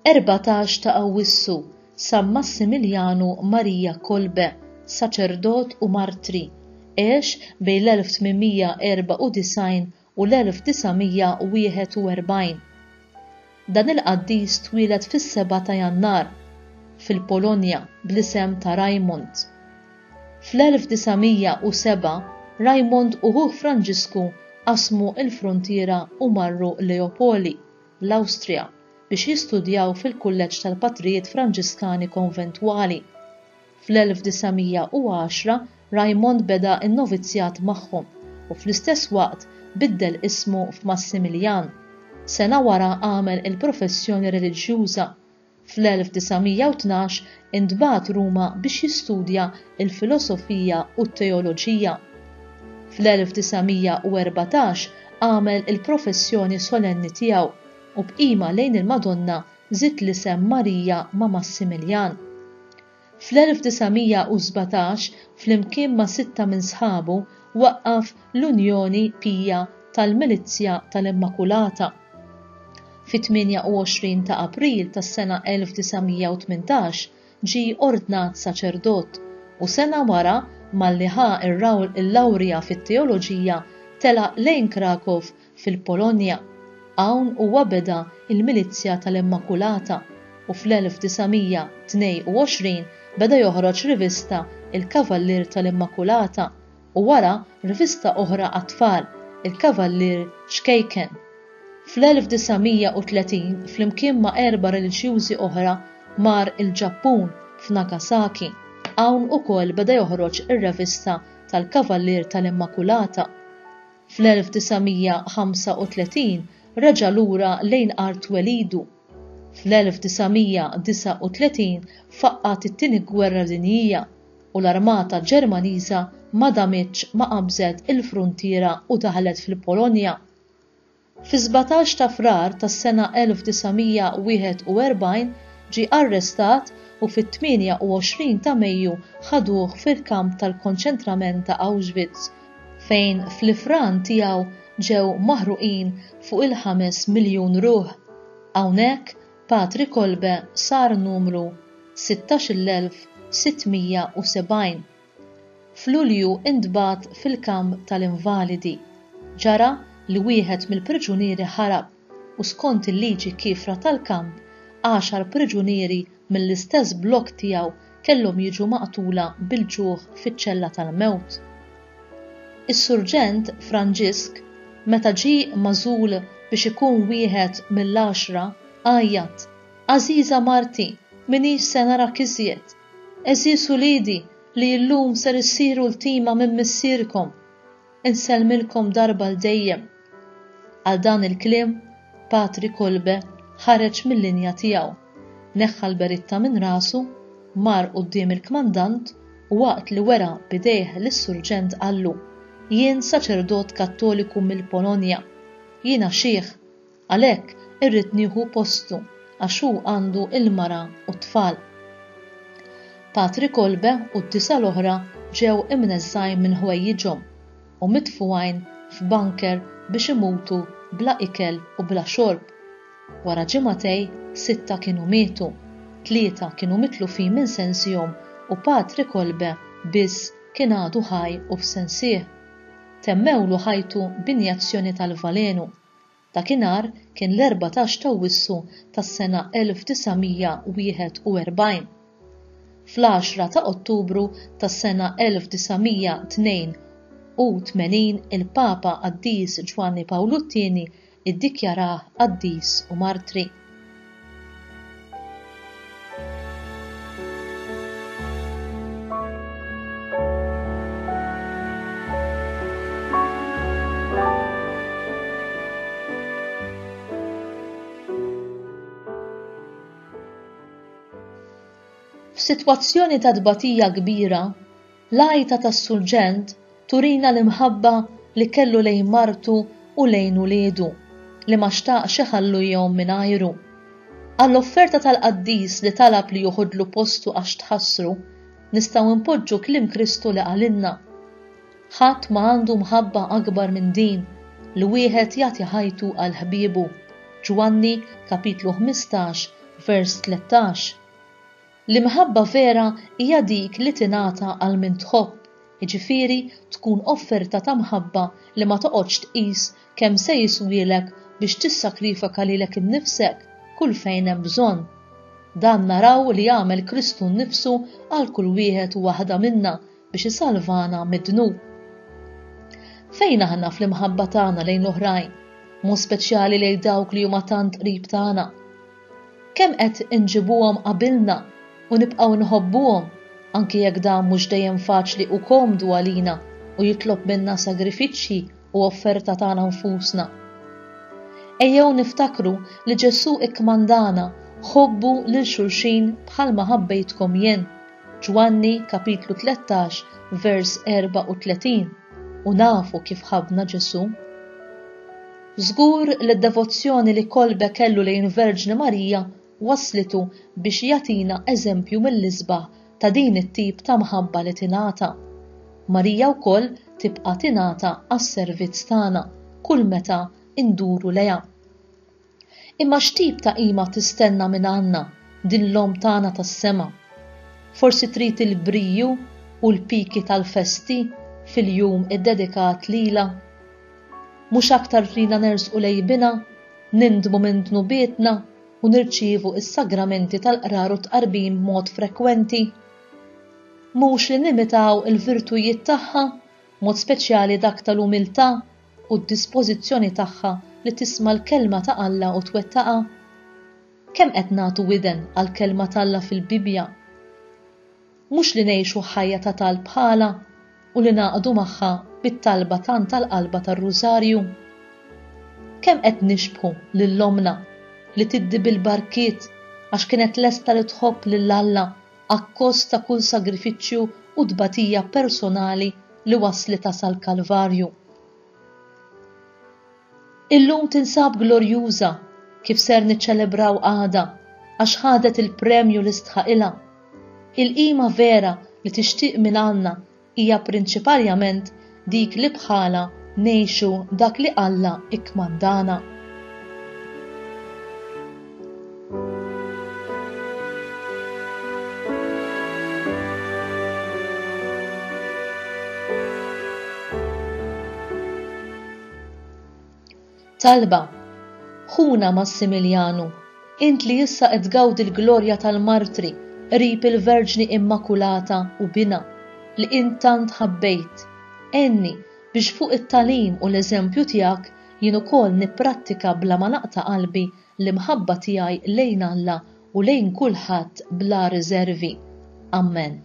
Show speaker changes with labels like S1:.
S1: 14 ta' Awwissu San Massimiljanu Marija Kolbe, saċerdot u martri, għex bejn l-1894 u l-1941. Dan il-qaddis twieled fis-7 ta' Jannar fil-Polonja bl-isem ta' Rajmund. Fl-1907 Rajmund u ħuh Franġisku qasmu l-frontiera u marru Leopoli, l-Awstrija, biex jistudjaw fil-Kulleġġ tal-Patrijiet Franġiskani Konventwali. Fl-1910 Rajmund beda n-novizzjat magħhom u fl-istess waqt biddel ismu f'Massimiljan. Sena wara għamel il-professjoni reliġjuża. Fl-1912 intbagħat Ruma biex jistudja il-filosofija u t-teoloġija. Fl-1914 għamel il-professjoni solenni tiegħu u bqima lejn il-Madonna żied l-isem Marija ma' Massimiljan. Fl-1917 flimkien ma' 6 minn sħabu waqqaf l-Unjoni Pija tal-Milizzja tal-Immakulata. Fit-28 ta' April tas-sena 1918 ġie ordnat saċerdot u sena wara malli ħa il-lawrja fit-teoloġija telaq lejn Krakow fil-Polonja. Hawn huwa beda il-Milizzja tal-Immakulata u fl-1922 beda joħroġ rivista Il-Kavallier tal-Immakulata u wara rivista oħra għat-tfal, Il-Kavallier Xkejken. Fl-1930 flimkien ma' 4 reliġjużi oħra mar il-Ġappun f'Nagasaki. Hawn ukoll beda joħroġ ir-rivista tal-Kavallier tal-Immakulata. Fl-1935 reġa' lura lejn art welidu. Fl-1939 faqqat it-tieni gwerra dinjija u l-Armata Ġermaniża ma damitx ma qabżet il-fruntiera u daħlet fil-Polonja. Fi 17 ta' Frar tas-sena 1941 ġie arrestat u fit-28 ta' Mejju ħaduh fil-kamp tal-konċentrament ta' Auschwitz fejn fl-ifran tiegħu ġew maħruqin fuq il-5 miljun ruħ. Hawnhekk Patri Kolbe sar numru 16,670. F'Lulju intbagħat fil-kamp tal-invalidi. Ġara li wieħed mill-priġunieri ħarab u skont il-liġi kifra tal-kamp 10 priġunieri mill-istess blokk tiegħu kellhom jiġu maqtula bil-ġuħ fiċ-ċella tal-mewt. Is-Surġent Franġisk meta ġie magħżul biex ikun wieħed mill-10 għajjat: "Għażiża Marti, minix se narak iżjed. Eżis uliedi li llum ser issiru l-tima minn missierkom. Insellmilkom darba l-dejjem." Għal dan il-kliem Patri Kolbe ħareġ mill-linja tiegħu, neħħa l-beritta minn rasu, mar quddiem il-kmandant u waqt li wera bidejh lis-surġent qallu: "Jien saċerdot Kattoliku mill-Polonja. Jiena xieħ, għalhekk irrid nieħu postu għax hu għandu il-mara u t-tfal." Patri Kolbe u t-9 l-oħra ġew imneżżajn minn ħwejjiġhom u mitfuwajn f'banker biex imutu bla ikel u bla xorb. Wara ġimagħtej 6 kienu mietu, 3 kienu mitlufin minn sensihom u Patri Kolbe biss kien għadu ħaj u f'sensih. Temmewlu ħajtu b'injazzjoni tal-valenu. Dakinhar kien l-14 ta' Awwissu tas-sena 1941. Fl-10 ta' Ottubru tas-sena 1982 il-Papa Qaddis Ġwanni Pawlu II iddikjarah qaddis u martri. F'sitwazzjoni ta' dbatija kbira, l-għajta tas-surġent turina l-imħabba li kellu lejn martu u lejn uliedu li ma xtaqx iħallu jom mingħajru. Għall-offerta tal-qaddis li talab li joħodlu postu għax tħassru, nistgħu npoġġu kliem Kristu li qalilna: "Ħadd ma għandu mħabba akbar minn din li wieħed jagħti ħajtu għal ħbiebu." Ġwanni kapitlu 15 vers 13. L-imħabba vera hija dik li tingħata għal min tħobb, jiġifieri tkun offerta ta' mħabba li ma toqgħodx tqis kemm se jiswielek biex tissakrifika lilek innifsek kull fejn hemm bżonn. Dan naraw li jagħmel Kristu nnifsu għal kull wieħed u waħda minna biex isalvana mid-dnub. Fejn aħna fl-imħabba tagħna lejn l-oħrajn, mod speċjali lejn dawk li huma tant qrib tagħna? Kemm qed inġibuhom qabilna u nibqgħu nħobbuhom anki jekk dan mhux dejjem faċli u komdu għalina u jitlob minna sagrifiċċji u offerta tagħna nfusna. Ejjew niftakru li Ġesu ikkmandana ħobbu lil xulxin bħalma ħabbejtkom jien. Ġwanni kapitlu 13 vers 34 u nafu kif ħabna Ġesu. Żgur li d-devozzjoni li kolbe kellu lejn Verġni Marija waslitu biex jagħtina eżempju mill-isbaħ ta' din it-tip ta' mħabba li tingħata. Marija wkoll tibqa' tingħata għas-servizz tagħna kull meta induru lejha. Imma x'tip ta' qima tistenna minn għandna din l-om tagħna tas-sema? Forsi trid il-briju u l-piki tal-festi fil-jum iddedikat lila? Mhux aktar trina nersqu lejbina, nindmu minn dnubietna u nirċievu is-sagramenti tal-qrar u tqarbin b'mod frekwenti? Mhux li nimitaw il-virtujiet tagħha, mod speċjali dak tal-umiltà u d-dispożizzjoni tagħha li tisma' l-kelma ta' Alla u twettaqa? Kemm qed nagħtu widen għall-kelma t'Alla fil-Bibja? Mhux li ngħixu ħajja ta' talb bħala u li naqdu magħha bit-talba tant tal-qalba tar-Rużarju? Kemm qed nixbħu lil-omna li tiddi bil-barkiet għax kienet lesta li tħobb lil Alla akkost ta' kull sagrifiċċju u tbatija personali li waslita sal-Kalvarju. Illum tinsab glorjuża kif ser niċċelebraw għada għax ħadet il-premju li stħaqilha. Il-qima vera li tixtieq minn għandna hija prinċipalment dik li bħala ngħixu dak li Alla ikkmandana. Talba, ħuna Massimiljanu, int li issa qed tgawdi l-glorja tal-martri qrib il-Verġni Immakulata u bina li int tant ħabbejt. Enni biex fuq it-talim u l-eżempju tiegħek jien ukoll nipprattika bla ma naqta' qalbi l-imħabba tiegħi lejn Alla u lejn kulħadd bla riservi. Amen.